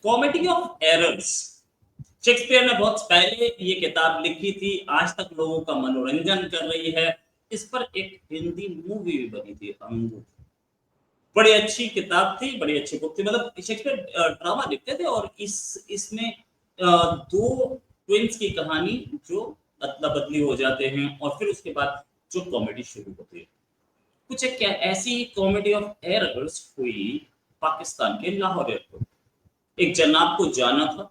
Comedy of errors. Shakespeare ने बहुत पहले ये किताब लिखी थी, आज तक लोगों का मनोरंजन कर रही है। इस पर एक हिंदी मूवी भी बनी थी, अंगूर। बड़ी अच्छी किताब थी, बड़ी अच्छी बुक थी। मतलब शेक्सपियर ड्रामा लिखते थे और इसमें दो ट्विंस की कहानी जो अदला बदली हो जाते हैं और फिर उसके बाद जो कॉमेडी शुरू होती है। कुछ एक ऐसी कॉमेडी ऑफ एरर्स हुई पाकिस्तान के लाहौर एयरपोर्ट। एक जनाब को जाना था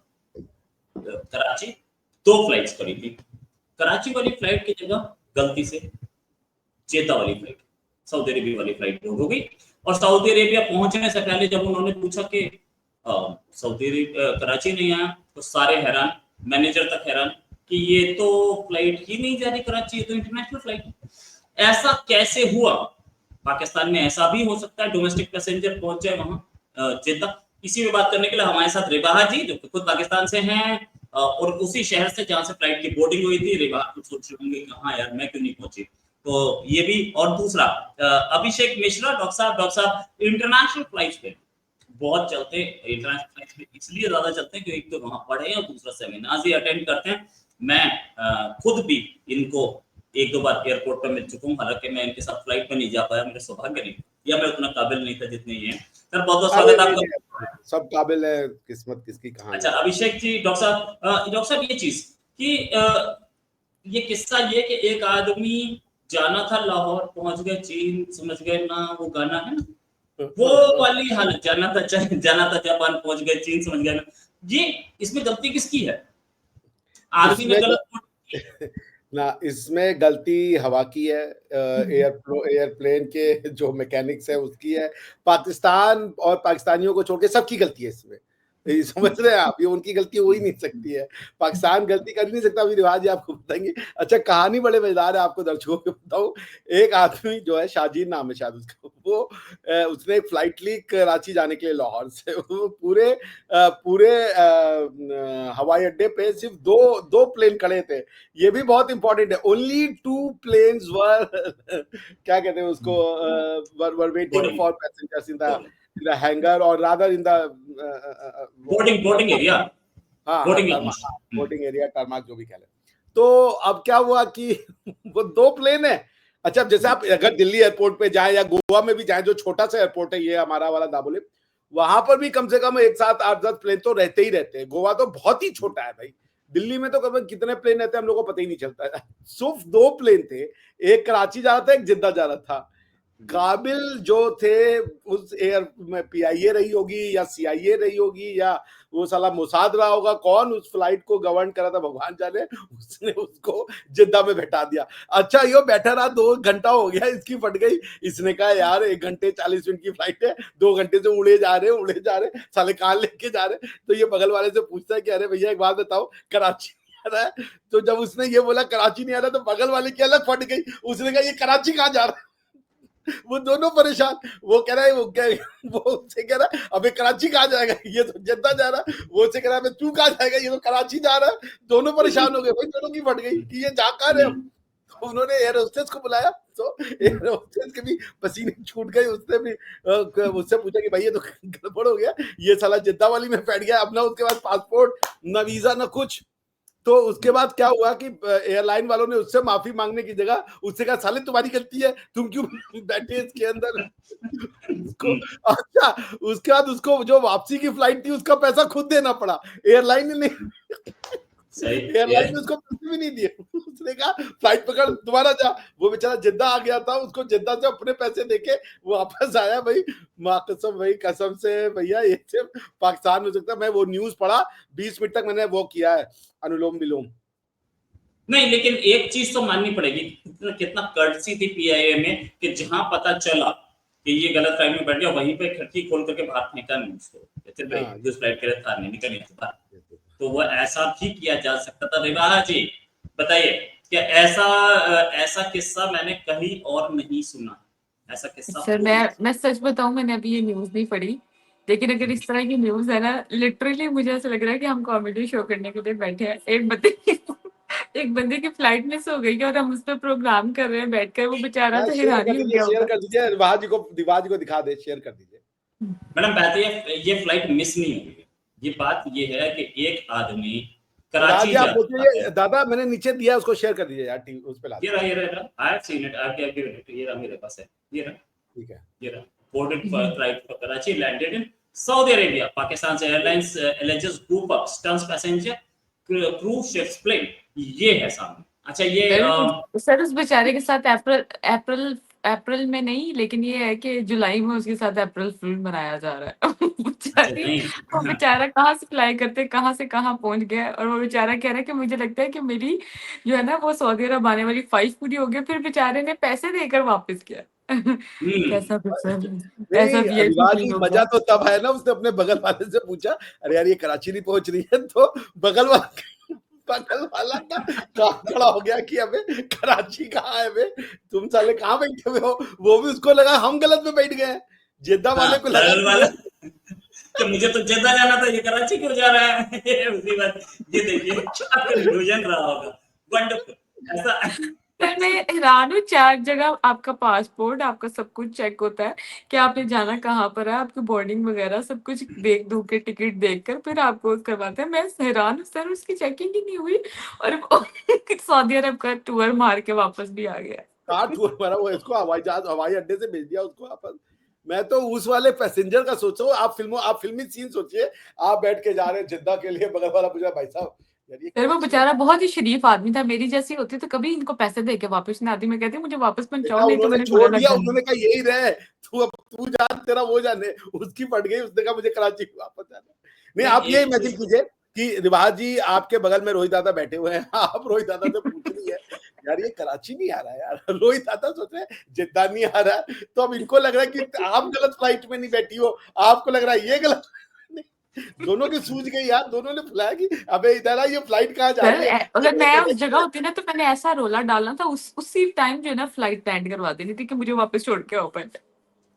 कराची, दो फ्लाइट्स पड़ी थी। कराची वाली फ्लाइट की जगह गलती से जेद्दा वाली फ्लाइट, सऊदी अरेबिया वाली फ्लाइट बुक हो गई। और सऊदी अरेबिया पहुंचने से पहले जब उन्होंने पूछा कि कराची नहीं आया, तो सारे हैरान, मैनेजर तक हैरान कि ये तो फ्लाइट ही नहीं जा रही कराची, ये तो इंटरनेशनल फ्लाइट। ऐसा कैसे हुआ? पाकिस्तान में ऐसा भी हो सकता है डोमेस्टिक पैसेंजर पहुंच जाए वहां जेद्दा। इसी में बात करने के लिए हमारे साथ रिबाहा जी, जो खुद पाकिस्तान से हैं और उसी शहर से जहां से फ्लाइट की बोर्डिंग हुई थी। रिबाहा कुछ सोच रहे होंगे कहाँ यार, मैं क्यों नहीं पहुंची, तो ये भी। और दूसरा अभिषेक मिश्रा, डॉक्टर साहब इंटरनेशनल फ्लाइट पे बहुत चलते हैं। इंटरनेशनल फ्लाइट पे इसलिए ज्यादा चलते हैं क्योंकि एक तो वहां पढ़े हैं और दूसरा सेमिनार ही अटेंड करते हैं। मैं खुद भी इनको एक दो बार एयरपोर्ट पर मिल चुका हूँ, हालांकि मैं इनके साथ फ्लाइट में नहीं जा पाया, मेरा सौभाग्य नहीं, या मैं उतना काबिल नहीं था जितने ये हैं। सर बहुत बहुत स्वागत आपका। सब काबिल है, किस्मत किसकी कहां। अच्छा अभिषेक जी, डॉक्टर साहब ये चीज कि ये किस्सा ये कि एक आदमी जाना था लाहौर, पहुंच गए चीन, समझ गए ना वो गाना है ना, वो वाली हालत। जाना था जापान, पहुंच गए चीन, समझ गए ना। ये इसमें गलती किसकी है? आदमी ने गलत ना, इसमें गलती हवा की है, एयरप्लेन के जो मैकेनिक्स है उसकी है। पाकिस्तान और पाकिस्तानियों को छोड़ के सबकी गलती है इसमें। समझ रहे हैं आप, ये उनकी गलती हो ही नहीं सकती है। पाकिस्तान गलती कर नहीं सकता। अभी रिवाज आपको बताएंगे। अच्छा, कहानी बड़े मजेदार है, आपको दर्शकों को बताऊं। एक आदमी जो है, शाजीन नाम है शायद उसका, वो उसने एक फ्लाइट ली कराची जाने के लिए लाहौर से। वो पूरे हवाई अड्डे पे सिर्फ दो प्लेन खड़े थे। ये भी बहुत इंपॉर्टेंट है। ओनली 2 प्लेन्स वर क्या कहते हैं उसको, were waiting for passengers in the hangar और rather in the boarding area. हाँ, बोर्डिंग एरिया, टारमाक, जो भी कह लें। तो अब क्या हुआ कि वो 2 प्लेन है। अच्छा, जैसे आप अगर दिल्ली एयरपोर्ट पे जाएं या गोवा में भी जाएं, जो छोटा सा एयरपोर्ट है ये हमारा वाला दाबोले, वहां पर भी कम से कम एक साथ 8-10 प्लेन तो रहते ही रहते हैं। गोवा तो बहुत ही छोटा है भाई। दिल्ली में तो कभी कितने प्लेन रहते हैं हम लोगों को पता ही नहीं चलता है। सिर्फ 2 प्लेन थे, एक कराची जा रहा था, एक जिद्दा जा रहा था। काबिल जो थे उस एयर में पीआईए रही होगी या सीआईए रही होगी या वो साला मोसाद रहा होगा, कौन उस फ्लाइट को गवर्न करा था भगवान जाने, उसने उसको जिद्दा में बैठा दिया। अच्छा, यो बैठा रहा, 2 घंटा हो गया, इसकी फट गई। इसने कहा यार 1 घंटे 40 मिनट की फ्लाइट है, 2 घंटे से उड़े जा रहे साले कहाँ लेके जा रहे। तो ये बगल वाले से पूछता है कि अरे भैया एक बात बताओ, कराची आ रहा है। तो जब उसने ये बोला कराची नहीं आ रहा, तो बगल वाले की अलग फट गई। उसने कहा ये कराची कहाँ जा रहा है। वो दोनों परेशान। वो कह रहा है वो उससे कह रहा है अबे कराची कहाँ जाएगा, ये तो जिद्दा जा रहा है। वो उससे कह रहा है तू कहाँ जाएगा, ये तो कराची जा रहा है। दोनों परेशान हो गए भाई, दोनों की फट गई कि ये जा कहाँ रहे हम। तो उन्होंने एयर होस्टेस को बुलाया, तो एयर होस्टेस के भी पसीने छूट गए। उसने भी उससे पूछा कि भाई ये तो गड़बड़ हो गया, ये साला जिद्दा वाली में बैठ गया, अपना उसके पास पासपोर्ट ना, वीजा ना कुछ। तो उसके बाद क्या हुआ कि एयरलाइन वालों ने उससे माफी मांगने की जगह उससे कहा साले तुम्हारी गलती है, तुम क्यों बैठे इसके अंदर। उसको अच्छा, उसके बाद उसको जो वापसी की फ्लाइट थी उसका पैसा खुद देना पड़ा। एयरलाइन ने एयरलाइन ने उसको पैसे भी नहीं दिए। उसने कहा फ्लाइट पकड़ दोबारा जा। वो बेचारा जिद्दा आ गया था, उसको जिद्दा से अपने पैसे देके वापस आया। भाई माँ कसम, भाई कसम से भैया, ये सिर्फ पाकिस्तान में हो सकता है। मैं वो न्यूज पढ़ा, 20 मिनट तक मैंने वो किया है, अनुलोम विलोम। नहीं, लेकिन एक चीज तो माननी पड़ेगी, कितना कर्टसी थी पीआईए में कि जहां पता चला कि ये गलत फ्लाइट में बैठ गया, वहीं पे खिड़की खोल करके बाहर फेंका नहीं उसको। जिस फ्लाइट के लिए था नहीं निकल नहीं, तो वो ऐसा भी किया जा सकता था। रिवाहा जी बताइए कि ऐसा किस्सा मैंने कहीं और नहीं सुना, ऐसा किस्सा। सर मैं सच बताऊं, मैंने अभी ये न्यूज नहीं पढ़ी, लेकिन अगर इस तरह की न्यूज है ना, लिटरली मुझे ऐसा लग रहा है कि हम कॉमेडी शो करने के लिए बैठे हैं। एक बंदे की फ्लाइट मिस हो गई और हम उस पर प्रोग्राम कर रहे हैं बैठकर। वो बेचारा तो हैरान हो गया। शेयर कर दीजिए, रिवाज को दिखा दे, शेयर कर दीजिए। मैडम बात ये फ्लाइट मिस नहीं हुई है, ये बात ये है कि एक आदमी राज कराची जी आप जाता बोलिए है। दादा, मैंने नीचे दिया उसको शेयर कर दीजिए यार, टीवी उस पे ला ये रहा, I have seen it, I have given it, ये रहा मेरे पास है, ये रहा, ठीक है। ये रहा, boarded flight for Karachi, landed in Saudi Arabia. Pakistan Airlines alleges group of stunts passenger cruise ships plane. ये है सामने। अच्छा ये सर उस बेचारे के साथ अप्रैल अप्रैल में नहीं, लेकिन ये है कि जुलाई में उसके साथ अप्रैल फूल मनाया जा रहा है। अच्छा बेचारी, नहीं वो बेचारा कहाँ से फ्लाई करते कहाँ से कहाँ पहुंच गया, और वो बेचारा कह रहा है कि मुझे लगता है कि मेरी जो है ना वो सऊदी अरब आने वाली ख्वाहिश पूरी हो गई, फिर बेचारे ने पैसे देकर वापस किया। कैसा ऐसा नहीं वीआईपी रिवाज सीन जी, हो मजा गया। तो तब है ना, उसने अपने बगल वाले से पूछा, अरे यार ये कराची नहीं पहुंच रही है, तो बगल वाला का कहाँ खड़ा हो गया कि अबे कराची कहाँ है बे, तुम साले कहाँ बैठे हुए हो। वो भी उसको लगा हम गलत में बैठ गए हैं, जेद्दा वाले को लगा बगल वाला कि मुझे तो जेद्दा जाना था, ये कराची क्यों जा रहा है। उसी बात ये देखिए क्या कंफ्यूजन रहा होगा। वंडरफुल ऐसा। सर मैं हैरान हूँ, 4 जगह आपका पासपोर्ट, आपका सब कुछ चेक होता है कि आपने जाना कहाँ पर है, आपकी बोर्डिंग वगैरह सब कुछ देख दूख के टिकट देखकर फिर आपको करवाते हैं। मैं हैरान हूँ सर, उसकी चेकिंग ही नहीं हुई और वो सऊदी अरब का टूर मार के वापस भी आ गया। कहाँ टूर मारा वो, इसको हवाई अड्डे से भेज दिया उसको वापस। मैं तो उस वाले पैसेंजर का सोच रहा हूँ, आप फिल्मी सीन सोचिए, आप बैठ के जा रहे हैं जिद्दा के लिए, बगल वाला पूछा भाई साहब यार ये फिर वो कराची बेचारा बहुत ही शरीफ आदमी था, मेरी जैसी होती तो कभी इनको पैसे दे के वापस नहीं आती। मैं कहती मुझे वापस पहुंचाओ, बेटा, नहीं तो उन्होंने मैंने बुरा छोड़ लग दिया, जाना। उन्होंने कहा यही रहे, तू अब तू जा, तेरा वो जाने, उसकी पड़ गई, उसने कहा मुझे कराची वापस जाना। नहीं आप नहीं ये एक इमेजिन कीजिए कि रिवाज जी आपके बगल में रोहित दादा बैठे हुए हैं, आप रोहित दादा से पूछ रही है यार ये कराची नहीं आ रहा है यार, रोहित दादा सोच रहे हैं जिद्दा नहीं आ रहा है, तो अब इनको लग रहा है कि आप गलत फ्लाइट में नहीं बैठी हो, आपको लग रहा है ये गलत। दोनों की सूझ गई यार, दोनों ने बुलाया कि अबे इधर आ, ये फ्लाइट कहाँ जा सर रही है। अगर मैं उस जगह होती ना तो मैंने ऐसा रोला डालना था, उसी टाइम जो है ना फ्लाइट लैंड करवा देनी थी कि मुझे वापस छोड़ के आओ पहले।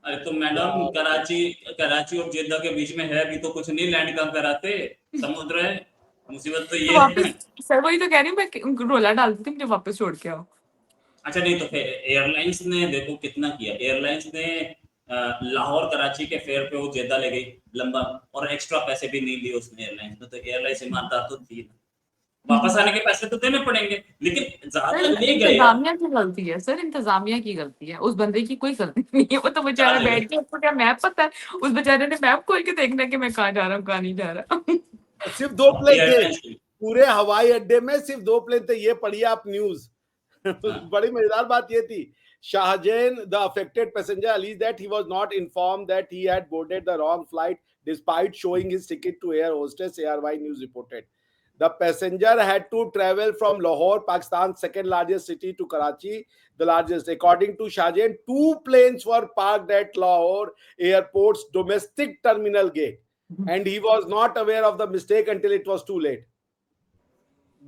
अरे तो मैडम कराची और जेद्दा के बीच में है भी तो कुछ नहीं, लैंड कहाँ कराते, समुद्र है। मुसीबत तो तो ये है। वापस, सर वही तो कह रही हूँ, मैं रोला डालती थी मुझे वापस छोड़ के आओ। अच्छा नहीं तो फिर एयरलाइंस ने देखो कितना किया, एयरलाइंस ने लाहौर कराची के फेयर पे वो जेद्दा ले गई लंबा, और एक्स्ट्रा पैसे भी नहीं लिए उसने एयरलाइंस ने, तो एयरलाइंस ईमानदार तो थी ना, वापस आने के पैसे तो देने पड़ेंगे, लेकिन ज्यादा सर ले गए आप। इंतजामिया की गलती है, सर इंतजामिया की गलती है, उस बंदे की कोई गलती नहीं है। वो तो बेचारा ज्यादा ले बैठ गए। के, उसको क्या मैप पता है, उस बेचारे ने मैप खोल के देखना कि मैं कहाँ जा रहा हूँ कहाँ नहीं जा रहा। सिर्फ 2 प्लेन थे एयरलाइंस की पूरे हवाई अड्डे में, सिर्फ 2 प्लेन थे, ये पढ़िए आप न्यूज। हाँ। बड़ी मजेदार बात ये थी, Shahzain the affected passenger alleged that he was not informed that he had boarded the wrong flight despite showing his ticket to air hostess, ARY news reported. The passenger had to travel from Lahore, Pakistan's second largest city, to Karachi, the largest. According to Shahjahan, 2 planes were parked at Lahore airport's domestic terminal gate, and he was not aware of the mistake until it was too late.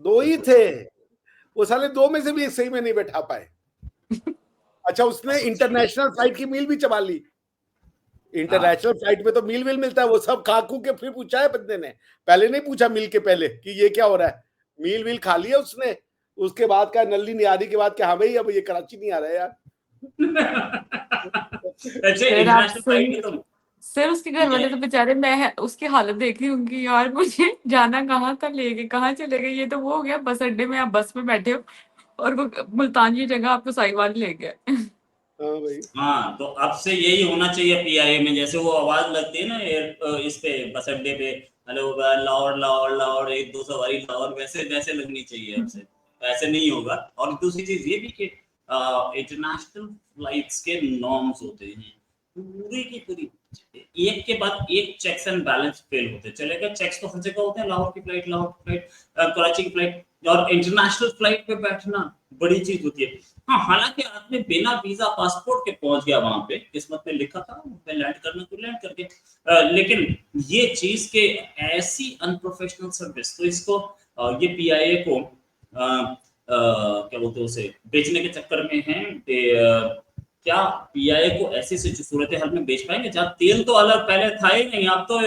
2 ही थे, वो साले 2 में से भी एक सही में नहीं बैठा पाए। अच्छा उसने इंटरनेशनल फ्लाइट की मील भी चबा ली, इंटरनेशनल फ्लाइट में तो मील विल मिलता है, वो सब खाकू के फिर पूछा है बंदे ने, पहले नहीं पूछा मील के पहले कि ये क्या हो रहा है, मील विल खा लिया उसने, उसके बाद का नल्ली नियारी के बाद कि हाँ भाई अब ये कराची नहीं आ रहा है यार। अच्छा सर आप इंटरनेशनल फ्लाइट में तो सर उसके घर वाले तो बेचारे, मैं उसकी हालत देख रही होंगी यार, मुझे जाना कहाँ था, ले गए कहाँ चले गए, ये तो वो हो गया बस अड्डे में आप बस में बैठे हो और वो मुल्तान की जगह आपको साहिवाल ले गए। हाँ भाई, हाँ तो अब से यही होना चाहिए पीआईए में, जैसे वो आवाज लगती है ना इस पे बस अड्डे पे, हेलो लाहौर लाहौर लाहौर 1 2 सवारी लाहौर, वैसे वैसे लगनी चाहिए अब से, ऐसे नहीं होगा। और दूसरी चीज ये भी कि इंटरनेशनल फ्लाइट्स के नॉर्म्स होते हैं पूरी की पूरी, एक के बाद एक चेक्स एंड बैलेंस फेल होते चलेगा। चेक्स तो हर जगह होते हैं, लाहौर की फ्लाइट कराची की फ्लाइट, और इंटरनेशनल फ्लाइट पे बैठना बड़ी चीज होती है। हाँ हालांकि आदमी बिना वीजा पासपोर्ट के पहुंच गया वहां पे, किस्मत में लिखा था लैंड करना तो लैंड करके, लेकिन ये चीज के ऐसी अनप्रोफेशनल सर्विस, तो इसको ये पीआईए को क्या बोलते हैं उसे बेचने के चक्कर में है। क्या पीआईए को ऐसी सूरत हाल में बेच पाएंगे जहाँ तेल तो अलग पहले था ही नहीं, अब तो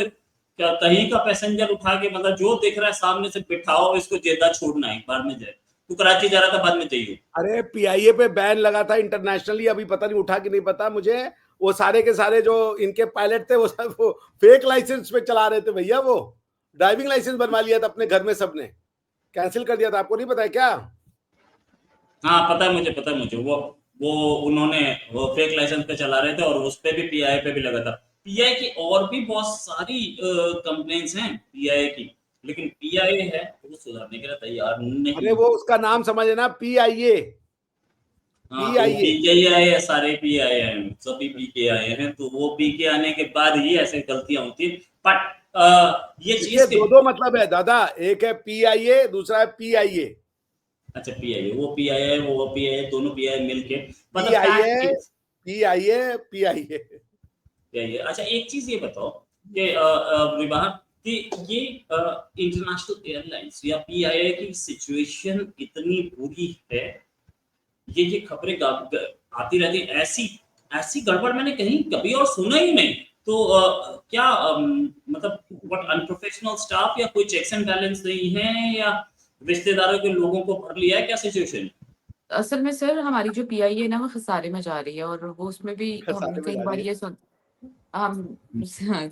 क्या कहीं का पैसेंजर उठा के मतलब जो दिख रहा है सामने से बिठाओ, इसको जेद्दा छोड़ना है, बाद में जाए, तू कराची जा रहा था बाद में चाहिए। अरे पीआईए पे बैन लगा था इंटरनेशनली, अभी पता नहीं उठा कि नहीं पता मुझे, वो सारे के सारे जो इनके पायलट थे वो सब वो फेक लाइसेंस पे चला रहे थे भैया, वो ड्राइविंग लाइसेंस बनवा लिया था अपने घर में सबने, कैंसिल कर दिया था, आपको नहीं पता है क्या? हाँ पता है मुझे वो उन्होंने वो फेक लाइसेंस पे चला रहे थे और उस पे भी पीआई पे भी लगा था। पीआई की और भी बहुत सारी कंप्लेंट्स हैं पीआई की, लेकिन पीआई है वो सुधारने के लिए तैयार अरे नहीं। वो उसका नाम समझ ना, PIA। हाँ तो PIA पीके ही आए हैं, सारे पी आए हैं, सभी पीके आए हैं, तो वो पीके आने के बाद ही ऐसे गलतियां होती हैं। बट ये चीज इसके के दो मतलब है दादा, एक है PIA, दूसरा है PIA। अच्छा पीआई वो पीआई है वो पीआई है, दोनों पीआई मिलके मतलब PIA fact is PIA PIA। Pi. अच्छा एक चीज ये बताओ कि विवाह कि ये इंटरनेशनल एयरलाइंस या पीआईए की सिचुएशन इतनी बुरी है, ये खबरें आती रहती है, ऐसी ऐसी गड़बड़ मैंने कहीं कभी और सुना ही नहीं। तो क्या मतलब व्हाट अनप्रोफेशनल स्टाफ या कोई चेक्स एंड बैलेंस नहीं है, या रिश्तेदारों के लोगों को भर लिया है, क्या सिचुएशन? असल में सर हमारी जो पीआई है ना वो खसारे में जा रही है, और वो उसमें भी हम खसारे में कई जा रही बार है। ये सुन हम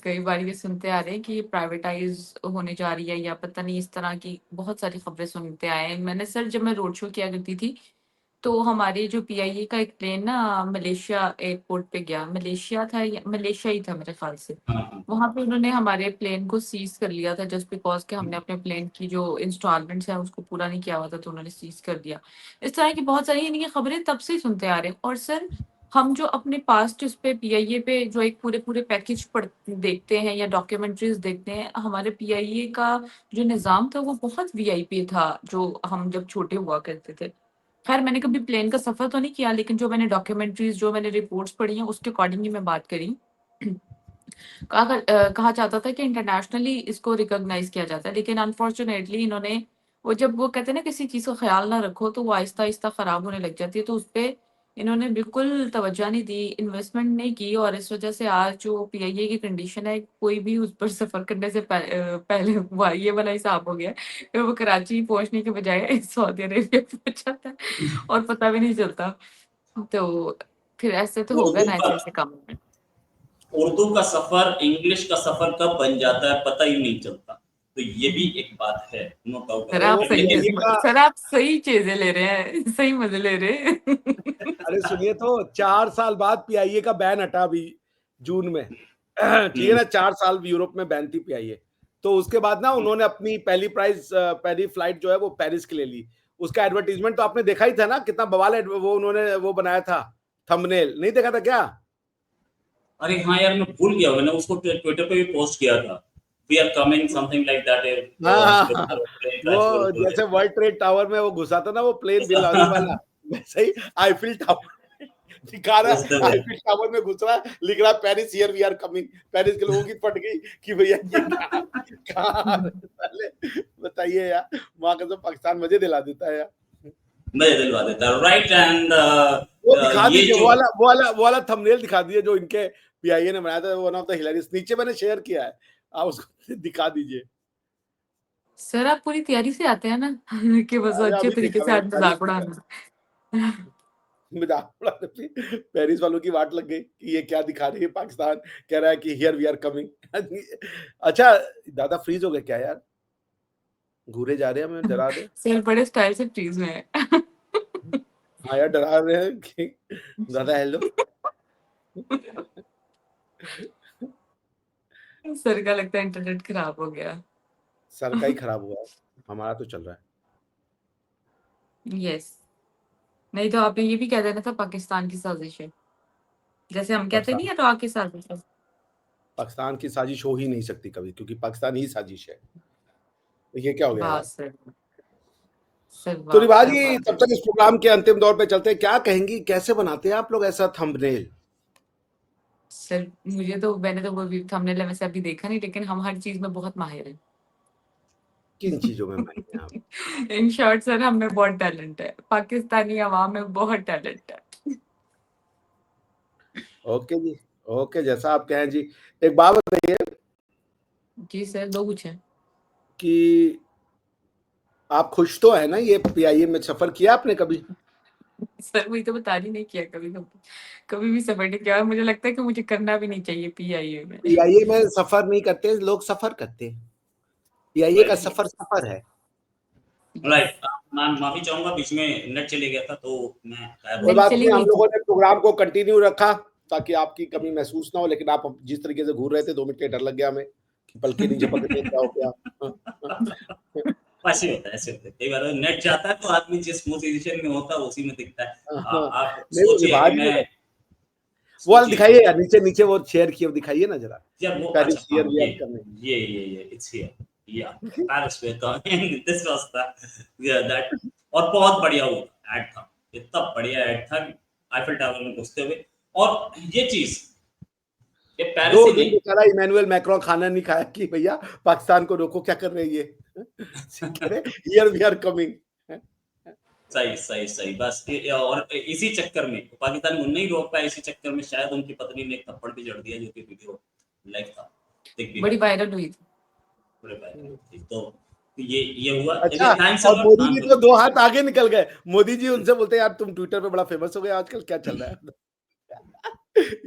कई बार ये सुनते आ रहे हैं कि प्राइवेटाइज होने जा रही है, या पता नहीं, इस तरह की बहुत सारी खबरें सुनते आए हैं। मैंने सर जब मैं रोड शो किया करती थी, तो हमारे जो पीआईए का एक प्लेन ना मलेशिया एयरपोर्ट पे गया, मलेशिया था या मलेशिया ही था मेरे ख्याल से। हाँ हाँ वहां पे उन्होंने हमारे प्लेन को सीज कर लिया था, जस्ट बिकॉज कि हमने अपने प्लेन की जो इंस्टॉलमेंट्स है उसको पूरा नहीं किया हुआ था, तो उन्होंने सीज कर दिया। इस तरह की बहुत सारी इनकी खबरें तब से ही सुनते आ रहे हैं। और सर हम जो अपने पास्ट इस पे पीआईए पे जो एक पूरे पूरे पैकेज पढ़ देखते हैं या डॉक्यूमेंट्रीज देखते हैं, हमारे पीआईए का जो निज़ाम था वो बहुत वीआईपी था, जो हम जब छोटे हुआ करते थे। खैर मैंने कभी प्लेन का सफर तो नहीं किया, लेकिन जो मैंने डॉक्यूमेंट्रीज जो मैंने रिपोर्ट्स पढ़ी हैं उसके अकॉर्डिंग ही मैं बात करी। कहा जाता था कि इंटरनेशनली इसको रिकॉग्नाइज किया जाता है, लेकिन अनफॉर्चुनेटली इन्होंने वो जब वो कहते हैं ना किसी चीज़ का ख्याल ना रखो तो वो आहिस्ता आहिस्ता खराब होने लग जाती है, तो उस पे इन्होंने बिल्कुल तवज्जो नहीं दी, इन्वेस्टमेंट नहीं की, और इस वजह से आज जो पीआईए की कंडीशन है, कोई भी उस पर सफर करने से पहले ये वाला हिसाब हो गया है कि वो कराची पहुंचने के बजाय सऊदी अरेबिया पहुंच जाता है और पता भी नहीं चलता। तो फिर ऐसे तो होगा उर्दू ना, का ऐसे ऐसे काम में। उर्दू का सफर इंग्लिश का सफर कब बन जाता है पता ही नहीं चलता, तो ये भी एक बात है, नो डाउट सर अरे आप वो अबाउट इट। सही PIA लेकिन का, सर आप सही चीजें ले रहे हैं, सही मजे ले रहे हैं। अरे सुनिए तो 4 साल बाद PIA का बैन हटा अभी जून में। ठीक है ना, 4 साल यूरोप में बैन थी PIA। तो उसके बाद ना उन्होंने अपनी पहली फ्लाइट जो है वो पेरिस के लिए ली। उसका एडवर्टीजमेंट तो आपने देखा ही था ना, कितना बवाल वो उन्होंने वो बनाया था, थंबनेल नहीं देखा था क्या? अरे हाँ यार मैं भूल गया, मैंने उसको ट्विटर पे भी पोस्ट किया था, we are coming something like that हाँ हाँ विद हाँ। आवर प्लेन क्रैश बोल वो के। जैसे वर्ल्ड ट्रेड टावर में वो घुसा था ना वो प्लेन बिन लादेन वाला, वैसे ही आईफिल टावर दिखा रहा उस है, दिन आईफिल टावर में घुस रहा है, लिख रहा है Paris here we are coming. Paris के लोगों की फट गई कि भैया ये कहाँ कहाँ आ रहे हैं साले, बताइए यार। वहां का तो पाकिस्तान मजे दिला देता है यार। मजे दिलवा देता है, राइट। एंड वो दिखा ये दीजिए, जो वो वाला थंबनेल दिखा दीजिए जो इनके PIA ने बनाया था, वन ऑफ द हिलेरियस, नीचे मैंने शेयर किया है, आप उसको दिखा दीजिए। सर आप पूरी तैयारी से आते हैं ना कि बस अरे अच्छे अभी तरीके देखा से मैंने आज पेरिस मजाक देखा, उड़ाना। मजाक उड़ाने पे पेरिस वालों की वाट लग गई कि ये क्या दिखा रही है, पाकिस्तान कह रहा है कि हियर वी आर कमिंग। अच्छा दादा फ्रीज हो गए क्या यार, घूरे जा रहे हैं, हमें डरा दे। सर बड़े स्टाइल से फ्रीज में है। हाँ यार डरा रहे हैं कि दादा हेलो। सर का लगता है इंटरनेट खराब हो गया। सर का ही खराब हुआ है, हमारा तो चल रहा है। यस, नहीं तो आपने ये भी कह देना था पाकिस्तान की साजिश है, जैसे हम कहते नहीं पाकिस्तान है रॉ की साजिश है। पाकिस्तान की साजिश हो ही नहीं सकती कभी, क्योंकि पाकिस्तान ही साजिश है। तो ये क्या हो गया वाह यार। सर, सर तो वाह रिवाज क्या जी, बात तब है। तक इस प्रोग्राम के अंतिम दौर पे चलते हैं, क्या कहेंगी, कैसे बनाते हैं आप लोग ऐसा थंबनेल? सर मुझे तो मैंने तो वो भी थंबनेल वैसे अभी देखा नहीं, लेकिन हम हर चीज में बहुत माहिर हैं। किन चीजों में माहिर हैं आप? इन शॉर्ट सर हम में बहुत टैलेंट है, पाकिस्तानी अवाम में बहुत टैलेंट है। ओके जी, ओके, जैसा आप कहें जी। एक बात बताइए जी सर, दो कुछ है। कि आप खुश तो है ना, ये PIA में सफर किया आपने कभी? सर वही तो बता रही, नहीं किया कभी कभी, कभी भी सफर नहीं किया, और मुझे लगता है कि मुझे करना भी नहीं चाहिए पीआईए में। PIA में सफर नहीं करते लोग, सफर करते हैं। CIA का सफर सफर है। राइट, मैं माफी चाहूंगा, बीच में नेट चले गया था तो मैं गायब हो कोई नेट बात चली नहीं, हम गई थी। लोगों ने प्रोग्राम को कंटिन्यू रखा ताकि आपकी कमी महसूस ना हो, लेकिन आप जिस तरीके से घूर रहे थे 2 मिनट के डर लग गया हमें कि पलके नहीं झपकने क्या हो गया। ऐसे होता है, ऐसे होता है। कई बार नेट जाता है तो आदमी जिस पोजीशन में होता है उसी में दिखता है। आप नहीं वो सोचिए कि विभाग मैं वो वाला सोचिए दिखाइए यार, नीचे नीचे वो शेयर किए दिखाइए ना जरा। जब वो पेरिस अच्छा हियर हाँ वी ये आर कमिंग। इट्स हियर या Paris way coming this was the that. और बहुत बढ़िया वो ऐड था, इतना बढ़िया ऐड था आईफिल टावर में घुसते हुए। और ये चीज ये पेरिस 2 ही दिन नहीं, बेचारा इमैनुअल मैक्रोन खाना नहीं खाया कि भैया पाकिस्तान को रोको, क्या कर रहे हैं ये? कह रहे हियर वी आर कमिंग। सही सही सही, बस और इसी चक्कर में पाकिस्तान को नहीं रोक पाया, इसी चक्कर में शायद उनकी पत्नी ने एक थप्पड़ भी जड़ दिया, जो कि वीडियो लाइव था, देख भी बड़ी लिया वायरल हुई थी। पूरे वायरल थी। तो ये हुआ। अच्छा, थैंक्स और अलॉट। मोदी हाँ जी तो बोलिए। 2 हाथ आगे निकल गए। मोदी जी उनसे बोलते हैं यार तुम ट्विटर पे बड़ा फेमस हो गए आजकल, क्या चल रहा है?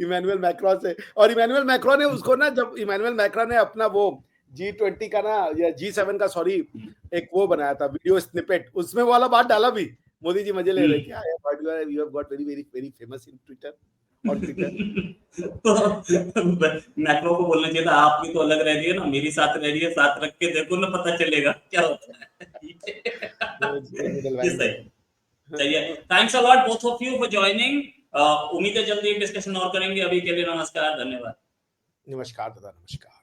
इमैनुअल मैक्रोन से, और इमैनुअल मैक्रोन ने उसको ना, जब इमैनुअल मैक्रोन ने अपना वो G20 का ना या G7 का सॉरी एक वो बनाया था वीडियो स्निपेट, उसमें वो वाला बात डाला भी। मोदी जी मजे ले रहे क्या है, but you have got very very very famous in Twitter, on Twitter. तो मैक्रो को बोलना चाहिए था, आप भी तो अलग रह रही है ना, मेरी साथ रह रही है, साथ रख के देखो ना, पता चलेगा क्या होता है। ये सही है। चलिए, thanks a lot both of you for joining. उम्मीद है जल्दी एक डिस्कशन और करेंगे। अभी के लिए नमस्कार, धन्यवाद। नमस्कार दादा, नमस्कार।